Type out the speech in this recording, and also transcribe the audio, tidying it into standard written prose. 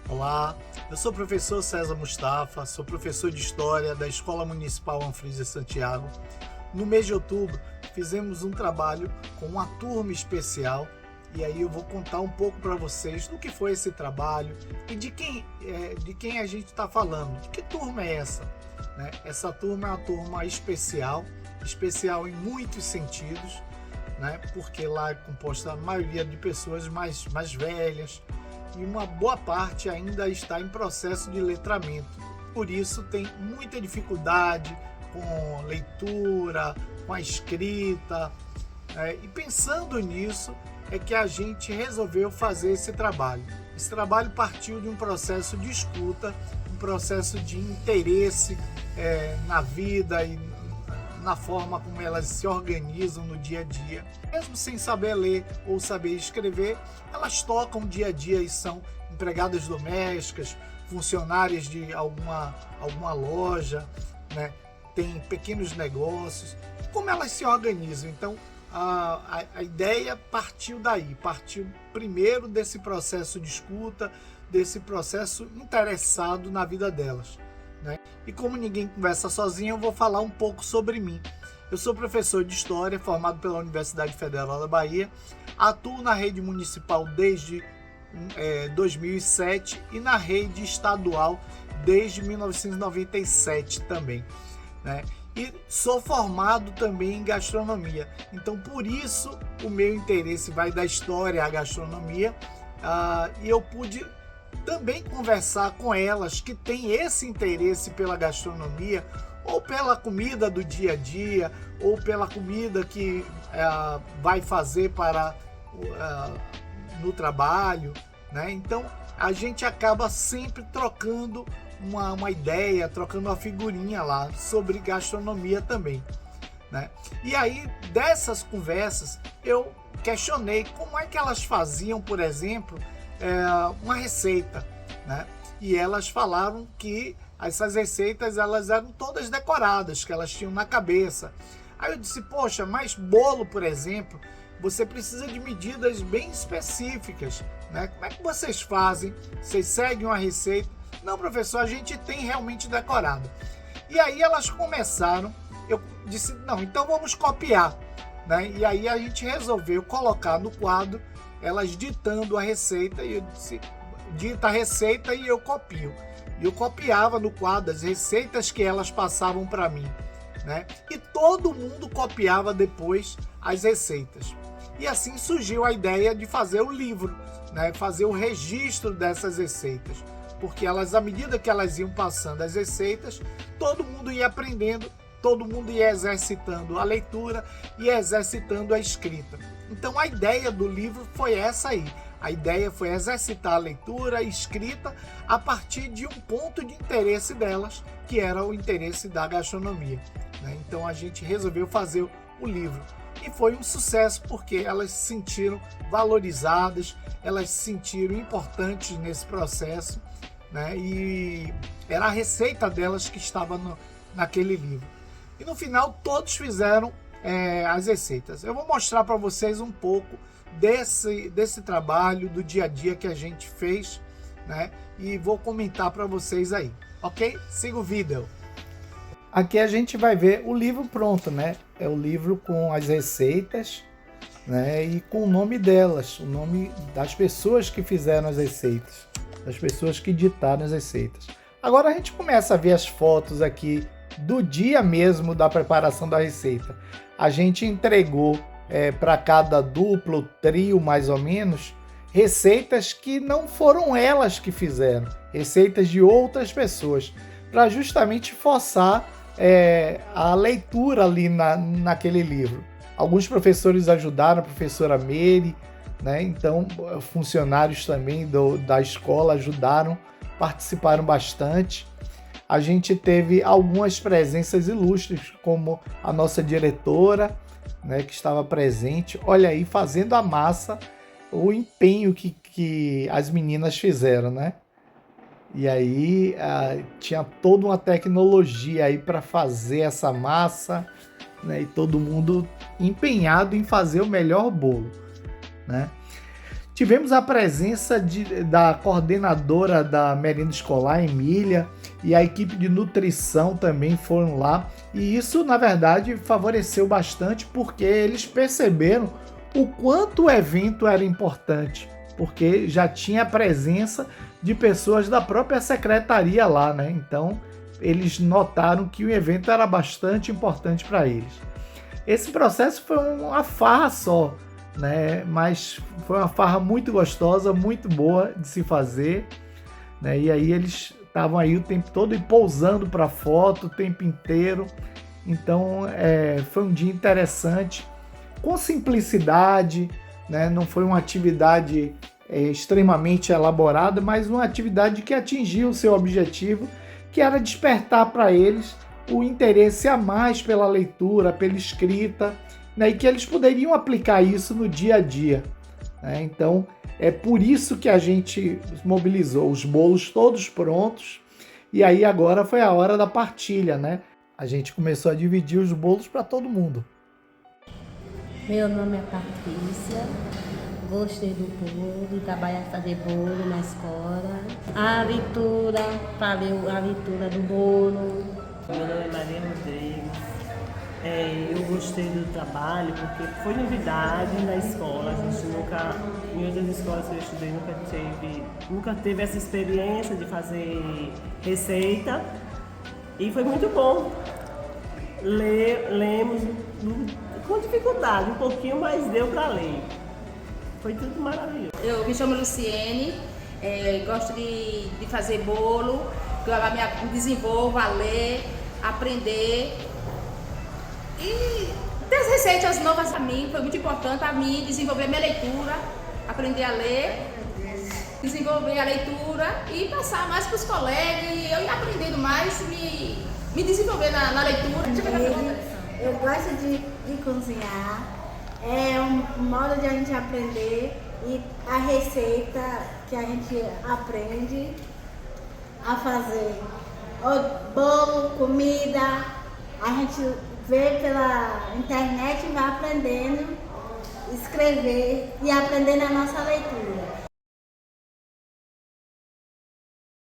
Olá, eu sou o professor César Mustafa, sou professor de História da Escola Municipal Anfrisa Santiago. No mês de outubro, fizemos um trabalho com uma turma especial e aí eu vou contar um pouco para vocês do que foi esse trabalho e de quem a gente está falando, de que turma é essa, né? Essa turma é uma turma especial em muitos sentidos, né? Porque lá é composta a maioria de pessoas mais velhas, e uma boa parte ainda está em processo de letramento. Por isso tem muita dificuldade com leitura, com a escrita. E pensando nisso é que a gente resolveu fazer esse trabalho. Esse trabalho partiu de um processo de escuta, um processo de interesse na vida e na forma como elas se organizam no dia a dia. Mesmo sem saber ler ou saber escrever, elas tocam o dia a dia e são empregadas domésticas, funcionárias de alguma loja, né? Tem pequenos negócios. Como elas se organizam? Então, a ideia partiu daí, partiu primeiro desse processo de escuta, desse processo interessado na vida delas, né? E como ninguém conversa sozinho, eu vou falar um pouco sobre mim. Eu sou professor de História, formado pela Universidade Federal da Bahia, atuo na rede municipal desde 2007 e na rede estadual desde 1997 também, né? E sou formado também em gastronomia, então por isso o meu interesse vai da história à gastronomia, e eu pude também conversar com elas que têm esse interesse pela gastronomia, ou pela comida do dia a dia, ou pela comida que vai fazer no trabalho, né? Então a gente acaba sempre trocando uma ideia, trocando uma figurinha lá sobre gastronomia também, né? E aí dessas conversas eu questionei como é que elas faziam, por exemplo, uma receita, né? E elas falaram que essas receitas elas eram todas decoradas, que elas tinham na cabeça. Aí eu disse, poxa, mas bolo, por exemplo, você precisa de medidas bem específicas, né? Como é que vocês fazem? Vocês seguem uma receita? Não, professor, a gente tem realmente decorado. E aí elas começaram, eu disse, não, então vamos copiar, né? E aí a gente resolveu colocar no quadro elas ditando a receita, e eu disse, dita a receita e eu copio. E eu copiava no quadro as receitas que elas passavam para mim, né? E todo mundo copiava depois as receitas. E assim surgiu a ideia de fazer o livro, né? Fazer o registro dessas receitas. Porque elas, à medida que elas iam passando as receitas, todo mundo ia aprendendo, todo mundo ia exercitando a leitura e exercitando a escrita. Então a ideia do livro foi essa aí. A ideia foi exercitar a leitura e escrita a partir de um ponto de interesse delas, que era o interesse da gastronomia, né? Então a gente resolveu fazer o livro. E foi um sucesso porque elas se sentiram valorizadas, elas se sentiram importantes nesse processo, né? E era a receita delas que estava naquele livro. E no final todos fizeram as receitas. Eu vou mostrar para vocês um pouco desse trabalho do dia a dia que a gente fez, né? E vou comentar para vocês aí, ok? Siga o vídeo. Aqui a gente vai ver o livro pronto, né? É o livro com as receitas, né? E com o nome delas, o nome das pessoas que fizeram as receitas, das pessoas que ditaram as receitas. Agora a gente começa a ver as fotos aqui do dia mesmo da preparação da receita. A gente entregou para cada duplo, trio mais ou menos, receitas que não foram elas que fizeram, receitas de outras pessoas, para justamente forçar a leitura ali naquele livro. Alguns professores ajudaram, a professora Meire, né? Então funcionários também da escola ajudaram, participaram bastante. A gente teve algumas presenças ilustres, como a nossa diretora, né, que estava presente. Olha aí, fazendo a massa, o empenho que as meninas fizeram, né? E aí tinha toda uma tecnologia aí para fazer essa massa, né? E todo mundo empenhado em fazer o melhor bolo, né? Tivemos a presença da coordenadora da merenda escolar, Emília, e a equipe de nutrição também foram lá. E isso, na verdade, favoreceu bastante porque eles perceberam o quanto o evento era importante, porque já tinha a presença de pessoas da própria secretaria lá, né? Então, eles notaram que o evento era bastante importante para eles. Esse processo foi uma farra só, né? Mas foi uma farra muito gostosa, muito boa de se fazer, né? E aí eles estavam aí o tempo todo e pousando para foto o tempo inteiro. Então foi um dia interessante, com simplicidade, né? Não foi uma atividade extremamente elaborada, mas uma atividade que atingiu o seu objetivo, que era despertar para eles o interesse a mais pela leitura, pela escrita, né, e que eles poderiam aplicar isso no dia a dia, né? Então, é por isso que a gente mobilizou os bolos todos prontos, e aí agora foi a hora da partilha, né? A gente começou a dividir os bolos para todo mundo. Meu nome é Patrícia, gostei do bolo, de trabalhar fazer bolo na escola. A leitura, falei a leitura do bolo. Meu nome é Maria Rodrigues. Eu gostei do trabalho porque foi novidade na escola. A gente nunca, em outras escolas que eu estudei, nunca teve essa experiência de fazer receita. E foi muito bom. Lemos com dificuldade, um pouquinho, mas deu para ler. Foi tudo maravilhoso. Eu me chamo Luciene, gosto de fazer bolo, que eu me desenvolvo a ler, aprender. E das receitas novas a mim, foi muito importante a mim desenvolver minha leitura, aprender a ler, desenvolver a leitura e passar mais para os colegas, e eu ir aprendendo mais, me desenvolver na leitura. Eu gosto de cozinhar, é um modo de a gente aprender, e a receita que a gente aprende a fazer. O bolo, comida, a gente vê pela internet e vai aprendendo, escrever e aprendendo a nossa leitura.